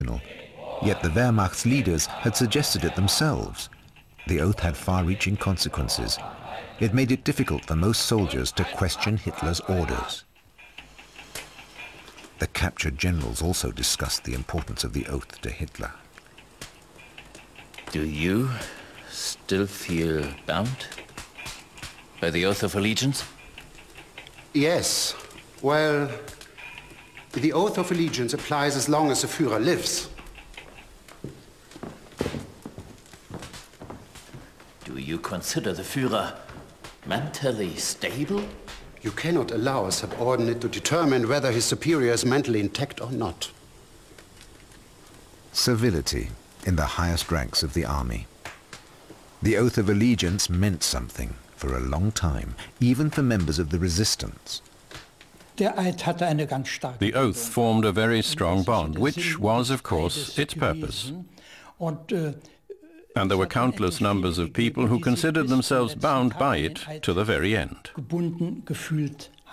Yet the Wehrmacht's leaders had suggested it themselves. The oath had far-reaching consequences. It made it difficult for most soldiers to question Hitler's orders. The captured generals also discussed the importance of the oath to Hitler. Do you still feel bound by the oath of allegiance? Yes. Well, the oath of allegiance applies as long as the Führer lives. Do you consider the Führer mentally stable? You cannot allow a subordinate to determine whether his superior is mentally intact or not. Servility in the highest ranks of the army. The oath of allegiance meant something for a long time, even for members of the resistance. The oath formed a very strong bond, which was, of course, its purpose. And there were countless numbers of people who considered themselves bound by it to the very end.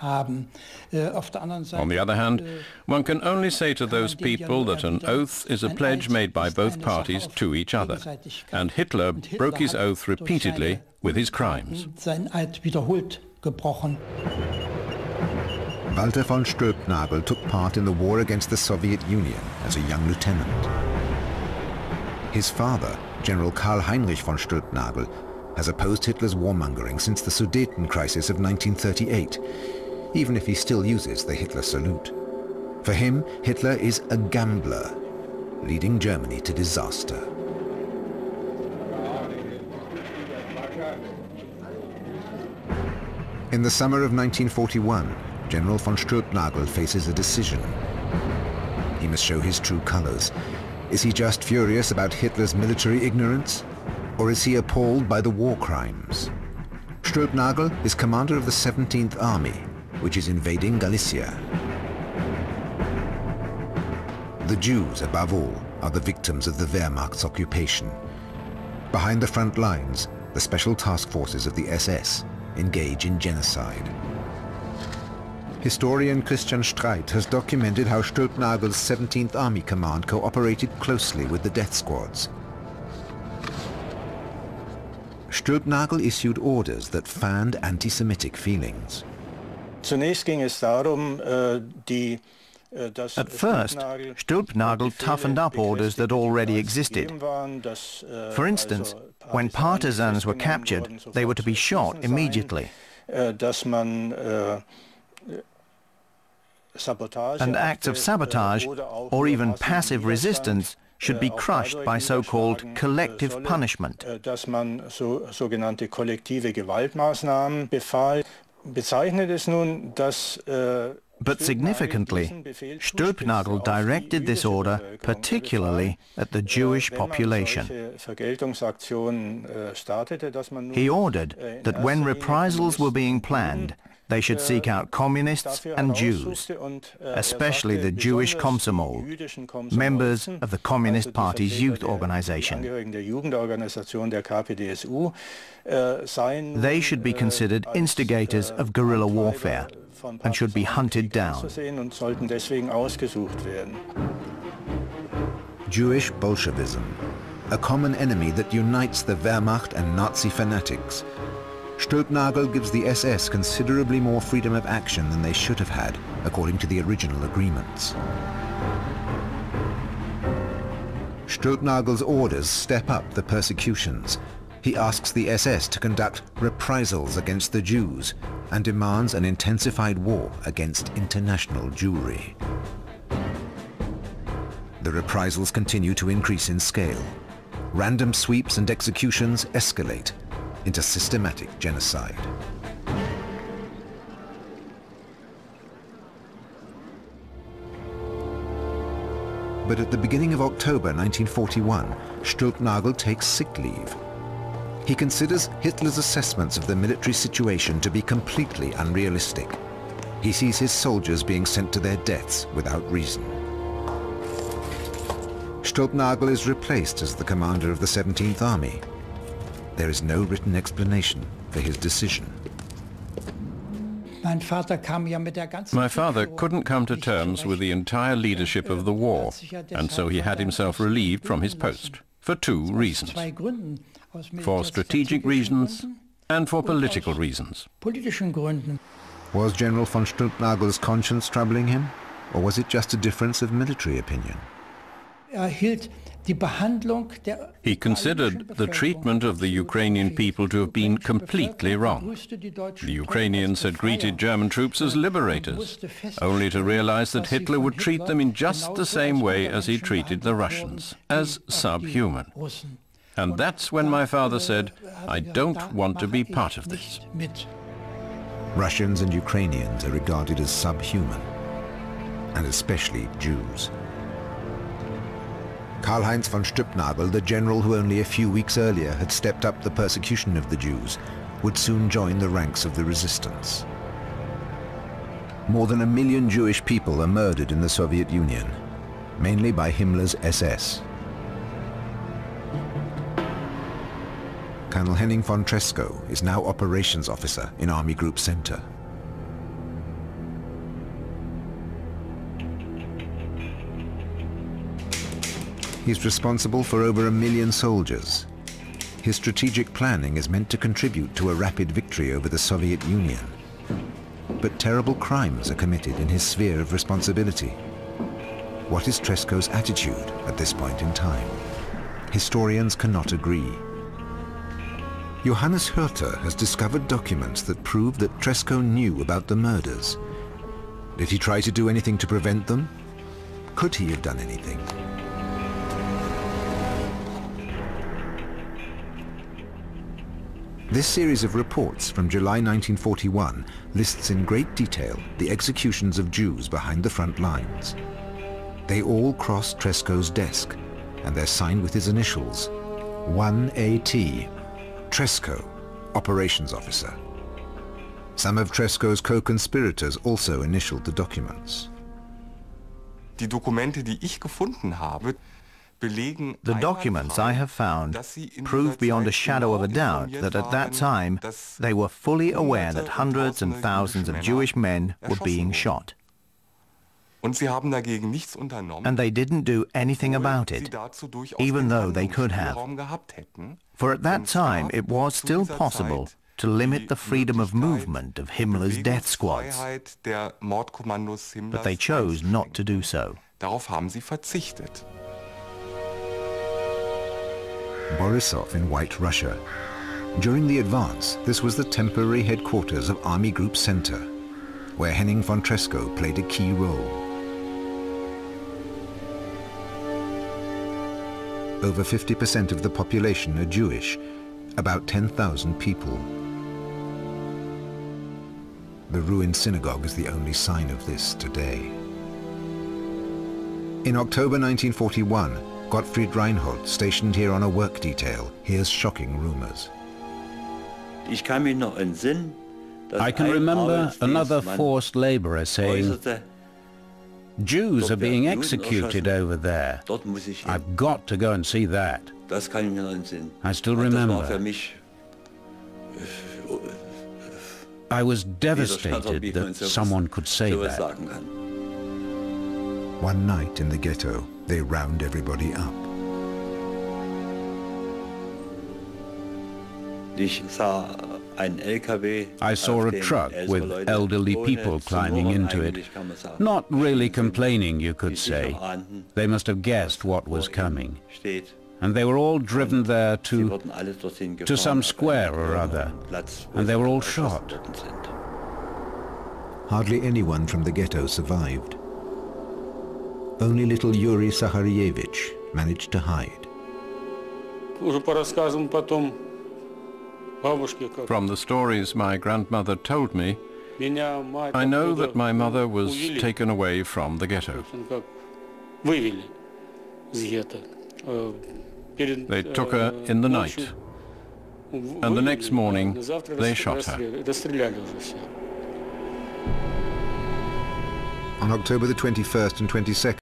On the other hand, one can only say to those people that an oath is a pledge made by both parties to each other, and Hitler broke his oath repeatedly with his crimes. Walter von Stülpnagel took part in the war against the Soviet Union as a young lieutenant. His father, General Karl Heinrich von Stülpnagel, has opposed Hitler's warmongering since the Sudeten crisis of 1938, even if he still uses the Hitler salute. For him, Hitler is a gambler, leading Germany to disaster. In the summer of 1941, General von Stülpnagel faces a decision. He must show his true colors. Is he just furious about Hitler's military ignorance? Or is he appalled by the war crimes? Stülpnagel is commander of the 17th Army, which is invading Galicia. The Jews, above all, are the victims of the Wehrmacht's occupation. Behind the front lines, the special task forces of the SS engage in genocide. Historian Christian Streit has documented how Stülpnagel's 17th Army Command cooperated closely with the death squads. Stülpnagel issued orders that fanned anti-Semitic feelings. At first, Stülpnagel toughened up orders that already existed. For instance, when partisans were captured, they were to be shot immediately. And acts of sabotage, or even passive resistance, should be crushed by so-called collective punishment. But significantly, Stülpnagel directed this order particularly at the Jewish population. He ordered that when reprisals were being planned, they should seek out communists and Jews, especially the Jewish Komsomol, members of the Communist Party's youth organization. They should be considered instigators of guerrilla warfare and should be hunted down. Jewish Bolshevism, a common enemy that unites the Wehrmacht and Nazi fanatics. Stülpnagel gives the SS considerably more freedom of action than they should have had, according to the original agreements. Stülpnagel's orders step up the persecutions. He asks the SS to conduct reprisals against the Jews and demands an intensified war against international Jewry. The reprisals continue to increase in scale. Random sweeps and executions escalate into systematic genocide. But at the beginning of October 1941, Stülpnagel takes sick leave. He considers Hitler's assessments of the military situation to be completely unrealistic. He sees his soldiers being sent to their deaths without reason. Stülpnagel is replaced as the commander of the 17th Army. There is no written explanation for his decision. My father couldn't come to terms with the entire leadership of the war, and so he had himself relieved from his post, for two reasons. For strategic reasons and for political reasons. Was General von Stülpnagel's conscience troubling him, or was it just a difference of military opinion? He considered the treatment of the Ukrainian people to have been completely wrong. The Ukrainians had greeted German troops as liberators, only to realize that Hitler would treat them in just the same way as he treated the Russians, as subhuman. And that's when my father said, "I don't want to be part of this." Russians and Ukrainians are regarded as subhuman, and especially Jews. Karl-Heinz von Stülpnagel, the general who only a few weeks earlier had stepped up the persecution of the Jews, would soon join the ranks of the resistance. More than 1 million Jewish people are murdered in the Soviet Union, mainly by Himmler's SS. Colonel Henning Von Tresckow is now operations officer in Army Group Center. He's responsible for over 1 million soldiers. His strategic planning is meant to contribute to a rapid victory over the Soviet Union. But terrible crimes are committed in his sphere of responsibility. What is Tresckow's attitude at this point in time? Historians cannot agree. Johannes Hürter has discovered documents that prove that Tresckow knew about the murders. Did he try to do anything to prevent them? Could he have done anything? This series of reports from July 1941 lists in great detail the executions of Jews behind the front lines. They all cross Tresckow's desk, and they're signed with his initials, 1AT, Tresckow, Operations Officer. Some of Tresckow's co-conspirators also initialed the documents. Die Dokumente, die ich gefunden habe, the documents I have found prove beyond a shadow of a doubt that at that time they were fully aware that hundreds and thousands of Jewish men were being shot. And they didn't do anything about it, even though they could have. For at that time it was still possible to limit the freedom of movement of Himmler's death squads, but they chose not to do so. Borisov in White Russia. During the advance, this was the temporary headquarters of Army Group Center, where Henning von Tresckow played a key role. Over 50% of the population are Jewish, about 10,000 people. The ruined synagogue is the only sign of this today. In October 1941, Gottfried Reinhold, stationed here on a work detail, hears shocking rumors. I can remember another forced laborer saying, "Jews are being executed over there. I've got to go and see that." I still remember. I was devastated that someone could say that. One night in the ghetto, they round everybody up. I saw a truck with elderly people climbing into it, not really complaining, you could say. They must have guessed what was coming. And they were all driven there to some square or other, and they were all shot. Hardly anyone from the ghetto survived. Only little Yuri Saharyevich managed to hide. From the stories my grandmother told me, I know that my mother was taken away from the ghetto. They took her in the night, and the next morning they shot her. On October the 21st and 22nd,